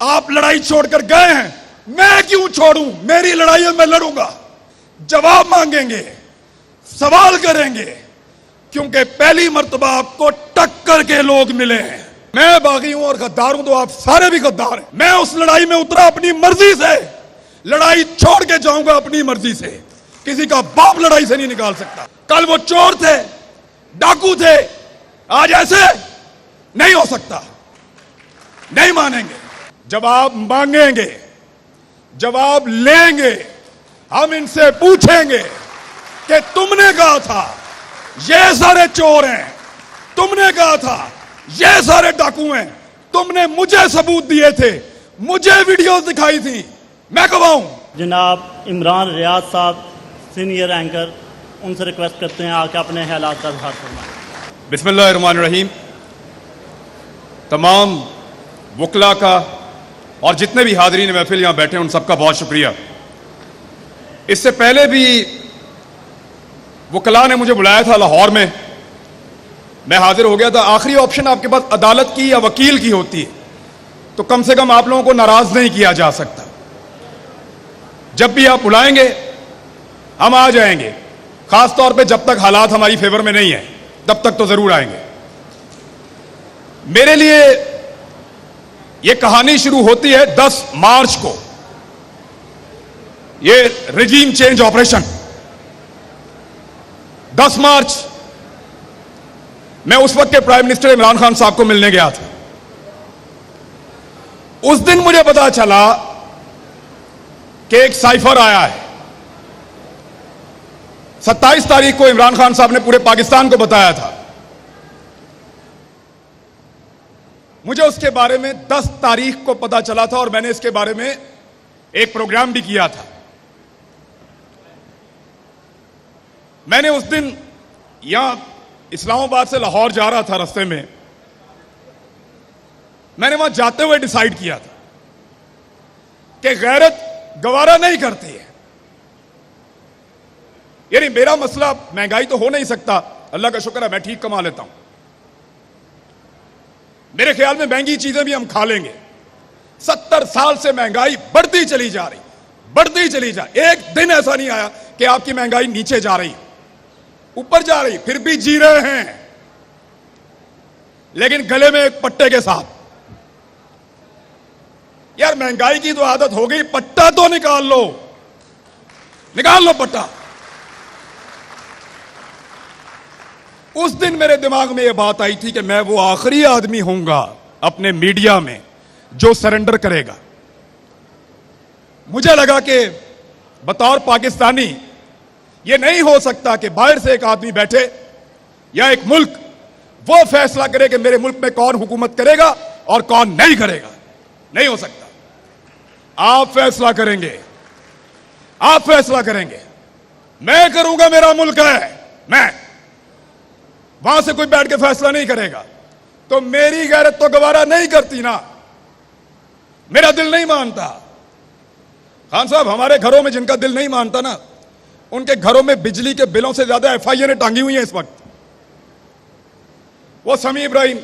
आप लड़ाई छोड़कर गए हैं, मैं क्यों छोड़ूं? मेरी लड़ाई है, मैं लड़ूंगा। जवाब मांगेंगे, सवाल करेंगे, क्योंकि पहली मर्तबा आपको टक्कर के लोग मिले हैं। मैं बागी हूं और गद्दार हूं तो आप सारे भी गद्दार हैं। मैं उस लड़ाई में उतरा अपनी मर्जी से, लड़ाई छोड़ के जाऊंगा अपनी मर्जी से। किसी का बाप लड़ाई से नहीं निकाल सकता। कल वो चोर थे, डाकू थे, आज ऐसे नहीं हो सकता। नहीं मानेंगे, जवाब मांगेंगे, जवाब लेंगे। हम इनसे पूछेंगे कि तुमने कहा था ये सारे चोर हैं, तुमने कहा था ये सारे डाकू हैं, तुमने मुझे सबूत दिए थे, मुझे वीडियो दिखाई थी, मैं गवाहूं। जनाब इमरान रियाज साहब सीनियर एंकर, उनसे रिक्वेस्ट करते हैं आके अपने ख्यालात का इज़हार फरमाएं। बिस्मिल्लाहिर्रहमानिर्रहीम। तमाम वकला का और जितने भी हाज़रीन महफिल यहाँ बैठे हैं उन सबका बहुत शुक्रिया। इससे पहले भी वकला ने मुझे बुलाया था लाहौर में, मैं हाजिर हो गया था। आखिरी ऑप्शन आपके पास अदालत की या वकील की होती है, तो कम से कम आप लोगों को नाराज नहीं किया जा सकता। जब भी आप बुलाएंगे हम आ जाएंगे, खास तौर पे जब तक हालात हमारी फेवर में नहीं है तब तक तो जरूर आएंगे। मेरे लिए यह कहानी शुरू होती है 10 मार्च को, यह रिजीम चेंज ऑपरेशन। 10 मार्च मैं उस वक्त के प्राइम मिनिस्टर इमरान खान साहब को मिलने गया था। उस दिन मुझे पता चला कि एक साइफर आया है। 27 तारीख को इमरान खान साहब ने पूरे पाकिस्तान को बताया था। मुझे उसके बारे में 10 तारीख को पता चला था और मैंने इसके बारे में एक प्रोग्राम भी किया था। मैंने उस दिन यहां इस्लामाबाद से लाहौर जा रहा था, रास्ते में मैंने वहां जाते हुए डिसाइड किया था कि गैरत गवारा नहीं करती है। यानी मेरा मसला महंगाई तो हो नहीं सकता, अल्लाह का शुक्र है मैं ठीक कमा लेता हूं। मेरे ख्याल में महंगी चीजें भी हम खा लेंगे। 70 साल से महंगाई बढ़ती चली जा रही, बढ़ती चली जा, एक दिन ऐसा नहीं आया कि आपकी महंगाई नीचे जा रही, ऊपर जा रही, फिर भी जी रहे हैं, लेकिन गले में एक पट्टे के साथ। यार महंगाई की तो आदत हो गई, पट्टा तो निकाल लो, निकाल लो पट्टा। उस दिन मेरे दिमाग में यह बात आई थी कि मैं वो आखिरी आदमी होऊंगा अपने मीडिया में जो सरेंडर करेगा। मुझे लगा कि बतौर पाकिस्तानी यह नहीं हो सकता कि बाहर से एक आदमी बैठे या एक मुल्क वो फैसला करे कि मेरे मुल्क में कौन हुकूमत करेगा और कौन नहीं करेगा। नहीं हो सकता। आप फैसला करेंगे, आप फैसला करेंगे, मैं करूंगा, मेरा मुल्क है, मैं। वहां से कोई बैठ के फैसला नहीं करेगा तो मेरी गैरत तो गवारा नहीं करती ना, मेरा दिल नहीं मानता। खान साहब, हमारे घरों में जिनका दिल नहीं मानता ना, उनके घरों में बिजली के बिलों से ज्यादा एफआईआर टांगी हुई हैं इस वक्त। वो समी इब्राहिम,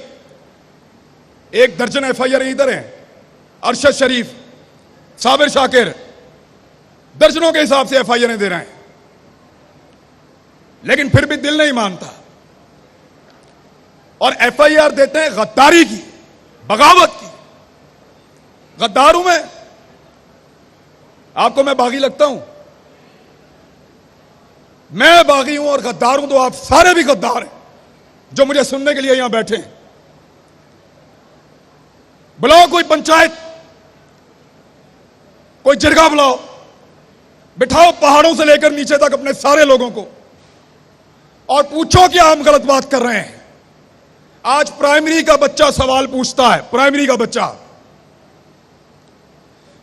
1 दर्जन एफआईआर इधर हैं, अरशद शरीफ, साबिर शाकिर, दर्जनों के हिसाब से एफआईआर दे रहे हैं, लेकिन फिर भी दिल नहीं मानता। और एफआईआर देते हैं गद्दारी की, बगावत की। गद्दार हूं मैं? आपको मैं बागी लगता हूं? मैं बागी हूं और गद्दार हूं तो आप सारे भी गद्दार हैं जो मुझे सुनने के लिए यहां बैठे हैं। बुलाओ कोई पंचायत, कोई जिरगा बुलाओ, बिठाओ पहाड़ों से लेकर नीचे तक अपने सारे लोगों को और पूछो क्या हम गलत बात कर रहे हैं। आज प्राइमरी का बच्चा सवाल पूछता है, प्राइमरी का बच्चा।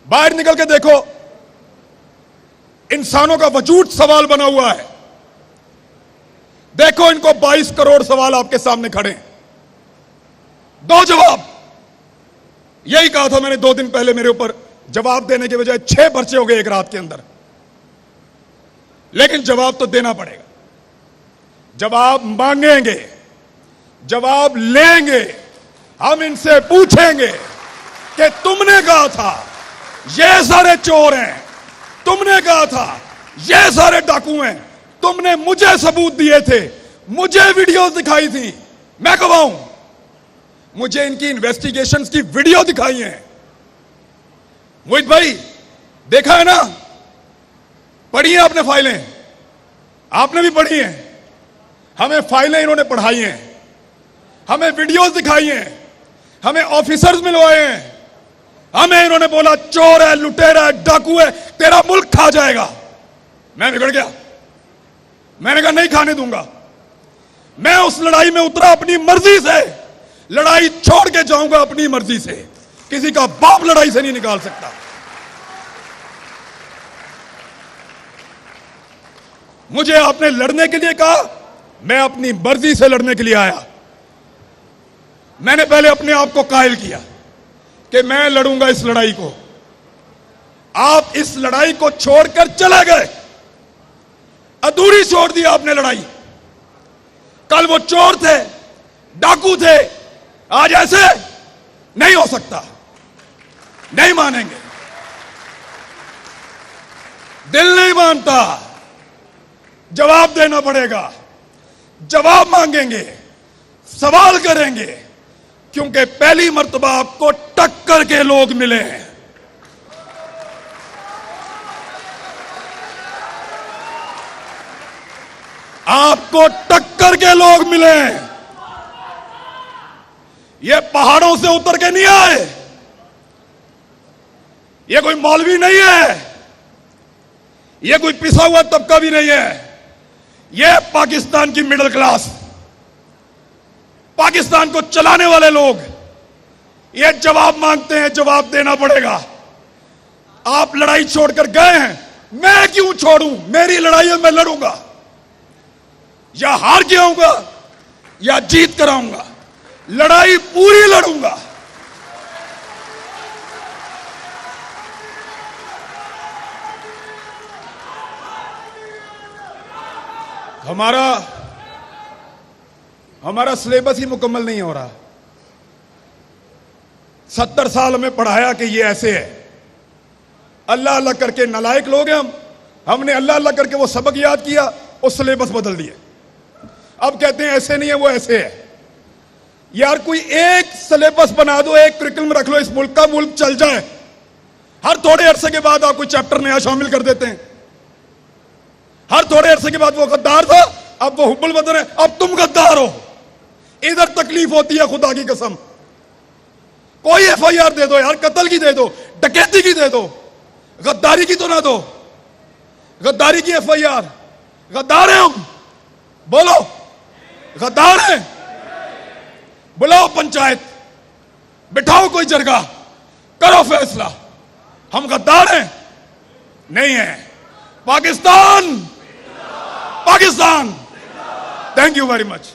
बाहर निकल के देखो, इंसानों का वजूद सवाल बना हुआ है। देखो इनको 22 करोड़ सवाल आपके सामने खड़े हैं, दो जवाब। यही कहा था मैंने 2 दिन पहले, मेरे ऊपर जवाब देने के बजाय 6 पर्चे हो गए एक रात के अंदर। लेकिन जवाब तो देना पड़ेगा, जवाब मांगेंगे, जवाब लेंगे। हम इनसे पूछेंगे कि तुमने कहा था ये सारे चोर हैं, तुमने कहा था ये सारे डाकू हैं, तुमने मुझे सबूत दिए थे, मुझे वीडियोस दिखाई थी, मैं गवाहूं, मुझे इनकी इन्वेस्टिगेशंस की वीडियो दिखाई है। मोहित भाई देखा है ना, पढ़ी है आपने फाइलें, आपने भी पढ़ी हैं, हमें फाइलें इन्होंने पढ़ाई हैं, हमें वीडियोस दिखाई हैं, हमें ऑफिसर्स मिलवाए हैं, हमें इन्होंने बोला चोर है, लुटेरा है, डाकू है, तेरा मुल्क खा जाएगा। मैं बिगड़ गया, मैंने कहा नहीं खाने दूंगा। मैं उस लड़ाई में उतरा अपनी मर्जी से, लड़ाई छोड़ के जाऊंगा अपनी मर्जी से, किसी का बाप लड़ाई से नहीं निकाल सकता। मुझे आपने लड़ने के लिए कहा, मैं अपनी मर्जी से लड़ने के लिए आया। मैंने पहले अपने आप को कायल किया कि मैं लड़ूंगा इस लड़ाई को। आप इस लड़ाई को छोड़कर चले गए, अधूरी छोड़ दी आपने लड़ाई। कल वो चोर थे, डाकू थे, आज ऐसे नहीं हो सकता, नहीं मानेंगे, दिल नहीं मानता, जवाब देना पड़ेगा, जवाब मांगेंगे, सवाल करेंगे, क्योंकि पहली मर्तबा आपको टक्कर के लोग मिले हैं। आपको टक्कर के लोग मिले हैं, ये पहाड़ों से उतर के नहीं आए, ये कोई मौलवी नहीं है, ये कोई पिसा हुआ तबका भी नहीं है, ये पाकिस्तान की मिडिल क्लास, पाकिस्तान को चलाने वाले लोग, ये जवाब मांगते हैं, जवाब देना पड़ेगा। आप लड़ाई छोड़कर गए हैं, मैं क्यों छोड़ूं, मेरी लड़ाई है, मैं लड़ूंगा, या हार के आऊंगा या जीत कर आऊंगा, लड़ाई पूरी लड़ूंगा। हमारा सिलेबस ही मुकम्मल नहीं हो रहा। 70 साल हमें पढ़ाया कि ये ऐसे है, अल्लाह अल्लाह करके नालायक लोग हैं हम, हमने अल्लाह अल्लाह करके वो सबक याद किया और सिलेबस बदल दिए। अब कहते हैं ऐसे नहीं है, वो ऐसे है। यार कोई एक सिलेबस बना दो, एक करिकुलम रख लो, इस मुल्क का, मुल्क चल जाए। हर थोड़े अरसे के बाद आप कोई चैप्टर नया शामिल कर देते हैं। हर थोड़े अरसे के बाद वो गद्दार था, अब वो हुब्बुल वतन है, अब तुम गद्दार हो। इधर तकलीफ होती है, खुदा की कसम। कोई FIR दे दो यार, कत्ल की दे दो, डकैती की दे दो, गद्दारी की तो ना दो। गद्दारी की FIR, गद्दार हैं हम, बोलो गद्दार हैं, बुलाओ पंचायत, बिठाओ कोई जरगा, करो फैसला, हम गद्दार हैं नहीं है। Pakistan, Pakistan. Thank you very much.